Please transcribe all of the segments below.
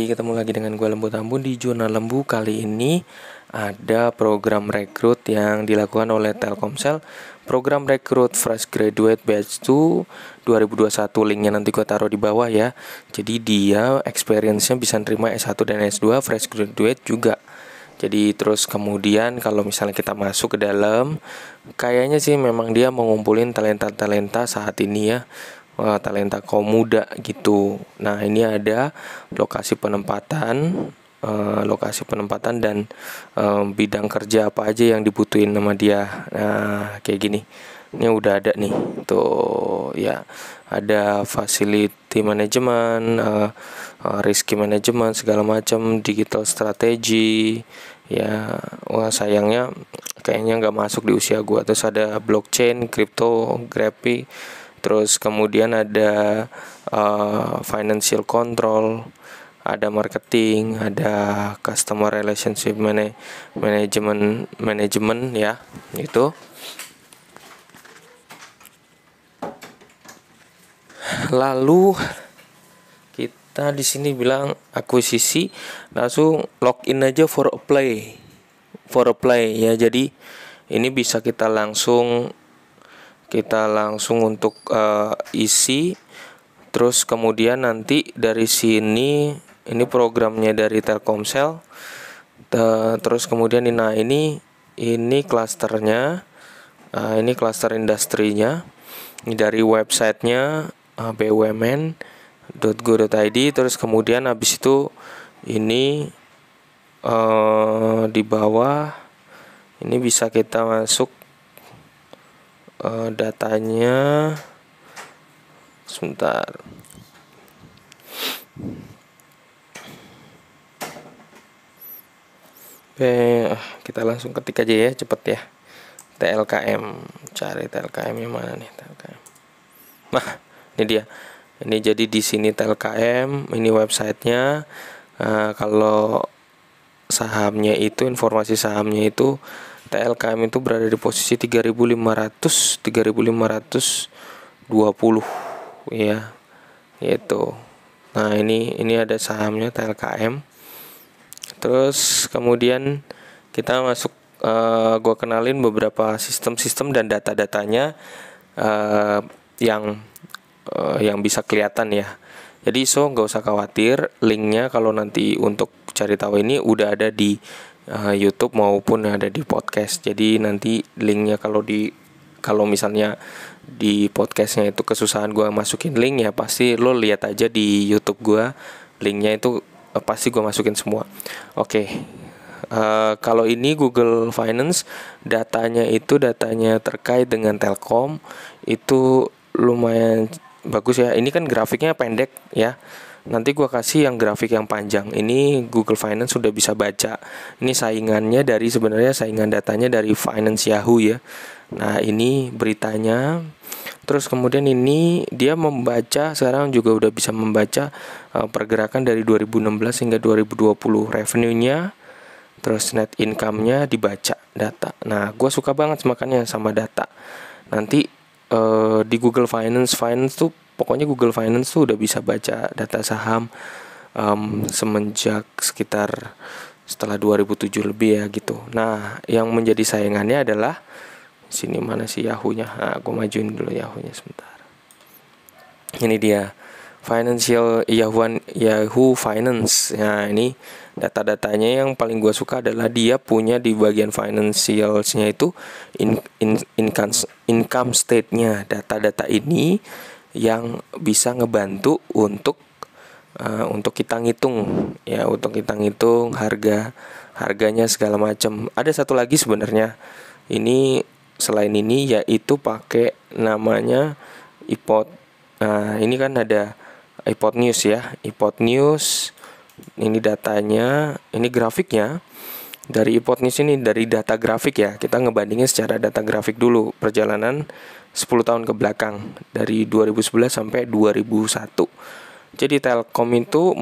ketemu lagi dengan gue Lembu Tambun di Jurnal Lembu. Kali ini ada program rekrut yang dilakukan oleh Telkomsel. Program rekrut Fresh Graduate Batch 2 2021. Linknya nanti gue taruh di bawah ya. Jadi dia experience-nya bisa nerima S1 dan S2, Fresh Graduate juga. Jadi terus kemudian kalau misalnya kita masuk ke dalam, kayaknya sih memang dia mengumpulin talenta-talenta saat ini ya. Talenta kaum muda gitu. Nah ini ada lokasi penempatan dan bidang kerja apa aja yang dibutuhin sama dia. Nah kayak gini. Ini udah ada nih tuh ya, ada facility management, risky management segala macam, digital strategy ya. Wah sayangnya kayaknya nggak masuk di usia gua. Terus ada blockchain, cryptography. Terus kemudian ada financial control, ada marketing, ada customer relationship management ya, itu. Lalu kita di sini bilang akuisisi, langsung login aja for apply ya. Jadi ini bisa kita langsung untuk isi. Terus kemudian nanti dari sini, ini programnya dari Telkomsel. Terus kemudian ini klasternya, ini klaster industrinya. Ini dari websitenya bumn.go.id. Terus kemudian habis itu ini di bawah ini bisa kita masuk datanya. Sebentar. Kita langsung ketik aja ya, cepet ya. TLKM, cari TLKM yang mana nih TLKM. Nah, ini dia. Ini jadi di sini TLKM, ini websitenya. Kalau sahamnya itu, informasi sahamnya itu, TLKM itu berada di posisi 3.520 ya, gitu. Nah ini ada sahamnya TLKM. Terus kemudian kita masuk, gue kenalin beberapa sistem dan data-datanya yang bisa kelihatan ya. Jadi nggak usah khawatir, linknya kalau nanti untuk cari tahu ini udah ada di YouTube maupun ada di podcast. Jadi nanti linknya kalau misalnya di podcastnya itu kesusahan gue masukin link ya, pasti lo lihat aja di YouTube gue, linknya itu pasti gue masukin semua. Oke. Kalau ini Google Finance, datanya terkait dengan Telkom itu lumayan bagus ya. Ini kan grafiknya pendek ya. Nanti gue kasih yang grafik yang panjang. Ini Google Finance sudah bisa baca. Ini saingan datanya dari Finance Yahoo ya. Nah ini beritanya. Terus kemudian ini dia membaca, sekarang juga udah bisa membaca pergerakan dari 2016 hingga 2020, revenue-nya, terus net income-nya dibaca data. Nah gue suka banget makanya sama data. Nanti di Google Finance tuh, pokoknya Google Finance tuh udah bisa baca data saham semenjak sekitar setelah 2007 lebih ya gitu. Nah yang menjadi saingannya adalah sini, mana sih Yahoo-nya. Nah, gue majuin dulu Yahoo-nya sebentar. Ini dia Yahoo Finance. Nah ini data-datanya yang paling gue suka adalah dia punya di bagian financials-nya itu income state-nya. Data-data ini yang bisa ngebantu untuk kita ngitung ya, harganya segala macam. Ada satu lagi sebenarnya ini selain ini, yaitu pakai namanya iPod. Nah ini kan ada iPod News ya, iPod News. Ini datanya, ini grafiknya dari iPod News. Ini dari data grafik ya. Kita ngebandingin secara data grafik dulu perjalanan 10 tahun ke belakang dari 2011 sampai 2001. Jadi Telkom itu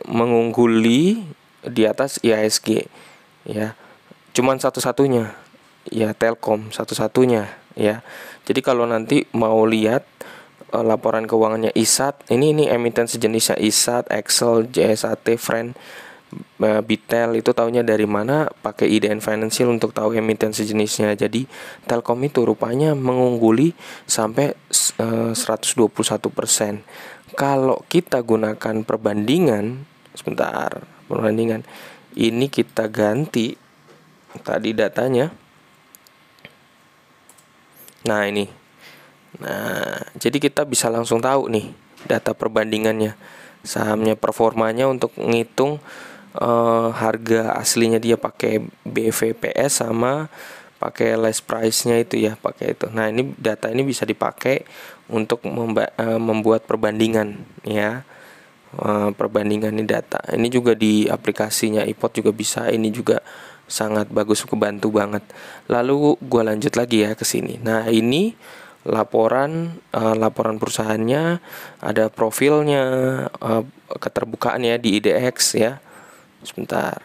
mengungguli di atas IHSG ya. Cuman satu-satunya ya, Telkom satu-satunya ya. Jadi kalau nanti mau lihat laporan keuangannya ISAT. Ini emiten sejenisnya ISAT, Excel, JSAT, Friend, Bitel. Itu taunya dari mana? Pakai IDN Financial untuk tahu emiten sejenisnya. Jadi Telkom itu rupanya mengungguli sampai 121%. Kalau kita gunakan perbandingan, ini kita ganti tadi datanya. Nah ini. Nah, jadi kita bisa langsung tahu nih data perbandingannya, sahamnya, performanya untuk ngitung harga aslinya dia pakai BVPS sama pakai list price-nya itu ya, pakai itu. Nah, ini data ini bisa dipakai untuk membuat perbandingan ya. Perbandingan ini data. Ini juga di aplikasinya iPod juga bisa. Ini juga sangat bagus, kebantu banget. Lalu gue lanjut lagi ya ke sini. Nah, ini laporan perusahaannya, ada profilnya, keterbukaan ya di IDX ya. Sebentar.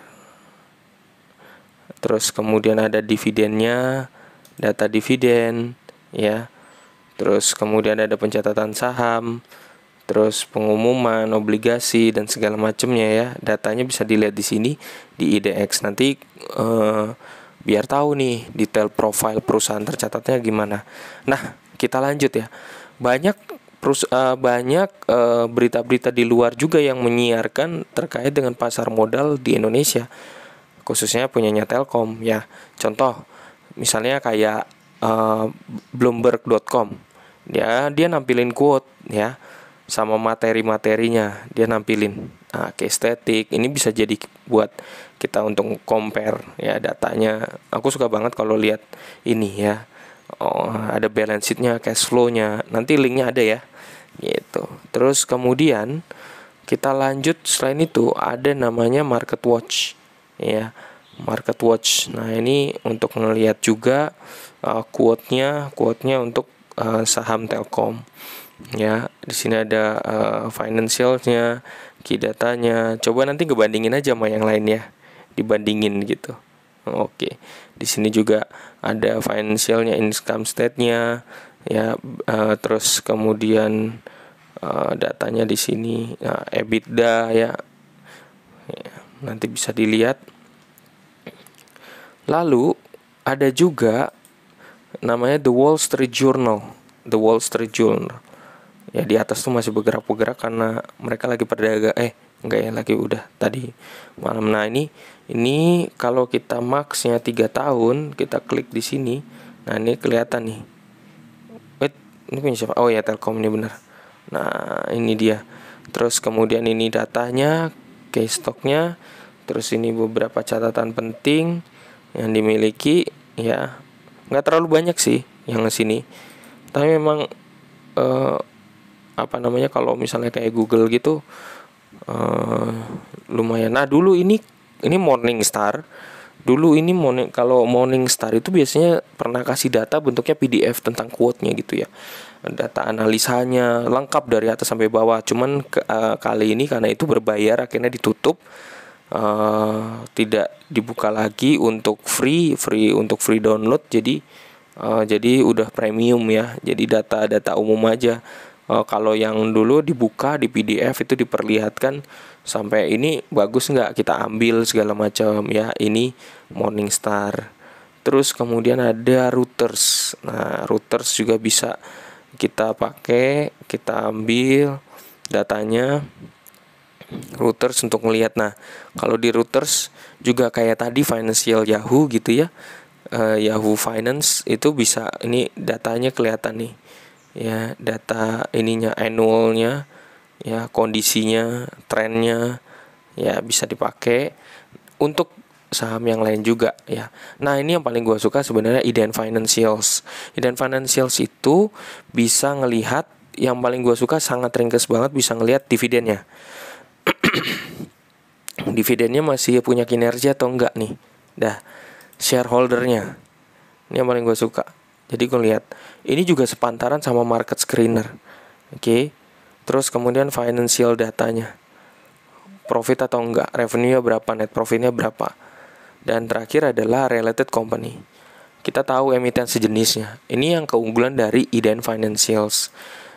Terus kemudian ada dividennya, data dividen ya. Terus kemudian ada pencatatan saham, terus pengumuman obligasi dan segala macamnya ya. Datanya bisa dilihat di sini di IDX. Nanti biar tahu nih detail profil perusahaan tercatatnya gimana. Nah, kita lanjut ya. Banyak berita-berita di luar juga yang menyiarkan terkait dengan pasar modal di Indonesia, khususnya punyanya Telkom ya. Contoh misalnya kayak Bloomberg.com. Dia nampilin quote ya, sama materi-materinya dia nampilin. Nah, case static ini bisa jadi buat kita untuk compare ya datanya. Aku suka banget kalau lihat ini ya. Ada balance sheet-nya, cash flow-nya. Nanti linknya ada ya. Gitu. Terus kemudian kita lanjut, selain itu ada namanya Market Watch ya. Market Watch. Nah, ini untuk ngelihat juga quote-nya untuk saham Telkom. Ya, di sini ada financial-nya, key datanya. Coba nanti ngebandingin aja sama yang lain ya. Dibandingin gitu. Oke. Di sini juga ada financialnya, income state-nya ya, terus kemudian datanya di sini, EBITDA ya. Nanti bisa dilihat. Lalu ada juga namanya The Wall Street Journal. Ya, di atas tuh masih bergerak-gerak karena mereka lagi perdagangan. Enggak ya, lagi udah tadi malam. Nah, ini kalau kita max-nya 3 tahun, kita klik di sini. Nah, ini kelihatan nih. Ini punya siapa? Oh ya, Telkom, ini benar. Nah, ini dia. Terus kemudian ini datanya, case stock-nya. Terus ini beberapa catatan penting yang dimiliki ya. Nggak terlalu banyak sih yang di sini. Tapi memang kalau misalnya kayak Google gitu lumayan. Nah, dulu ini Morningstar. Dulu ini kalau Morningstar itu biasanya pernah kasih data bentuknya PDF tentang quote-nya gitu ya. Data analisanya lengkap dari atas sampai bawah. Cuman kali ini karena itu berbayar akhirnya ditutup. Tidak dibuka lagi untuk free download. Jadi udah premium ya. Jadi data umum aja. Kalau yang dulu dibuka di PDF itu diperlihatkan sampai ini bagus nggak, kita ambil segala macam ya. Ini Morningstar. Terus kemudian ada Reuters. Nah, Reuters juga bisa kita pakai, kita ambil datanya Reuters untuk melihat. Nah, kalau di Reuters juga kayak tadi financial Yahoo gitu ya. Yahoo Finance itu bisa, ini datanya kelihatan nih. Ya, data ininya, annualnya ya, kondisinya, trennya ya, bisa dipakai untuk saham yang lain juga ya. Nah, ini yang paling gue suka sebenarnya IDN Financials. IDN Financials itu bisa ngelihat, yang paling gue suka sangat ringkas banget, bisa ngelihat dividennya. Dividennya masih punya kinerja atau enggak nih. Dah, shareholdernya ini yang paling gue suka. Jadi gue lihat ini juga sepantaran sama market screener. Oke. Terus kemudian financial datanya, profit atau enggak, revenue-nya berapa, net profitnya berapa. Dan terakhir adalah related company. Kita tahu emiten sejenisnya. Ini yang keunggulan dari IDN Financials.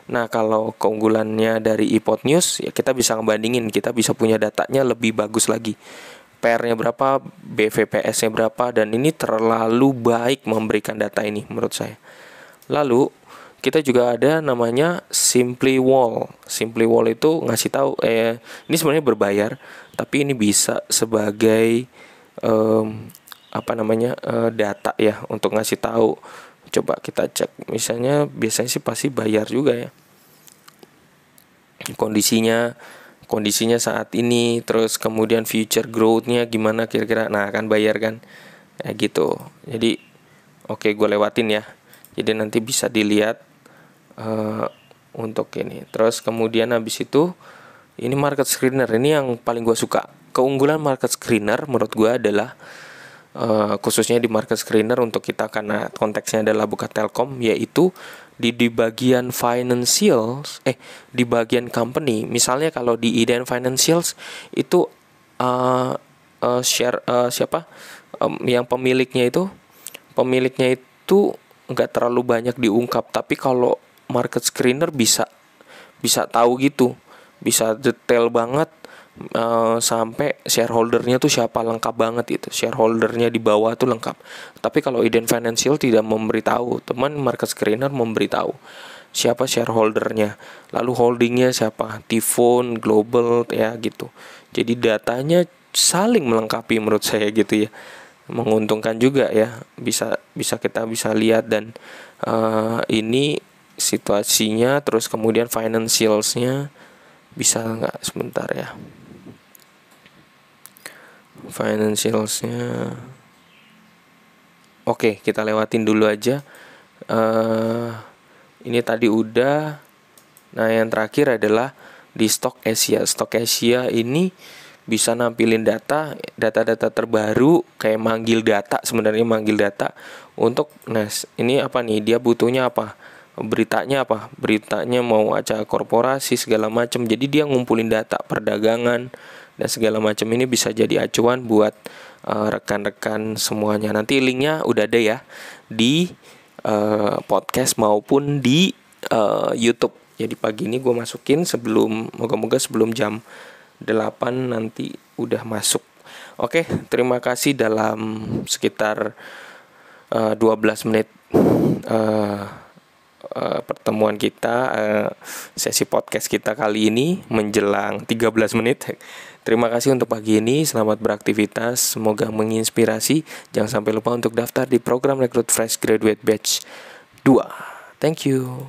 Nah, kalau keunggulannya dari iPod News, ya kita bisa ngebandingin, kita bisa punya datanya lebih bagus lagi. PR-nya berapa, BVPS-nya berapa, dan ini terlalu baik memberikan data ini menurut saya. Lalu, kita juga ada namanya Simply Wall. Simply Wall itu ngasih tahu, ini sebenarnya berbayar, tapi ini bisa sebagai data ya untuk ngasih tahu. Coba kita cek, misalnya biasanya sih pasti bayar juga ya. Kondisinya saat ini, terus kemudian future growth-nya gimana kira-kira. Nah, kan bayar kan. Kayak gitu. Jadi oke, gue lewatin ya. Jadi nanti bisa dilihat untuk ini. Terus kemudian habis itu ini market screener. Ini yang paling gue suka. Keunggulan market screener menurut gue adalah khususnya di market screener untuk kita karena konteksnya adalah buka Telkom, yaitu di bagian financials, di bagian company. Misalnya kalau di Iden Financials itu share yang pemiliknya itu nggak terlalu banyak diungkap, tapi kalau market screener bisa tahu gitu, bisa detail banget. Sampai shareholdernya tuh siapa, lengkap banget itu, shareholdernya di bawah tuh lengkap. Tapi kalau Iden Financial tidak memberitahu, teman market screener memberitahu siapa shareholdernya, lalu holdingnya siapa, Tifon, Global ya gitu. Jadi datanya saling melengkapi menurut saya gitu ya, menguntungkan juga ya, bisa kita bisa lihat. Dan ini situasinya, terus kemudian financialsnya bisa nggak sebentar ya, financialsnya. Oke, kita lewatin dulu aja. Ini tadi udah. Nah, yang terakhir adalah di Stock Asia. Stock Asia ini bisa nampilin data terbaru, kayak manggil data untuk, nah ini apa nih, dia butuhnya apa, beritanya mau acara korporasi segala macam. Jadi dia ngumpulin data perdagangan dan segala macam. Ini bisa jadi acuan buat rekan-rekan semuanya. Nanti linknya udah ada ya di podcast maupun di YouTube. Jadi pagi ini gue masukin moga-moga sebelum jam 8 nanti udah masuk. Oke, terima kasih. Dalam sekitar 12 menit pertemuan kita, sesi podcast kita kali ini menjelang 13 menit. Terima kasih untuk pagi ini, selamat beraktivitas, semoga menginspirasi. Jangan sampai lupa untuk daftar di program rekrut Fresh Graduate Batch 2. Thank you.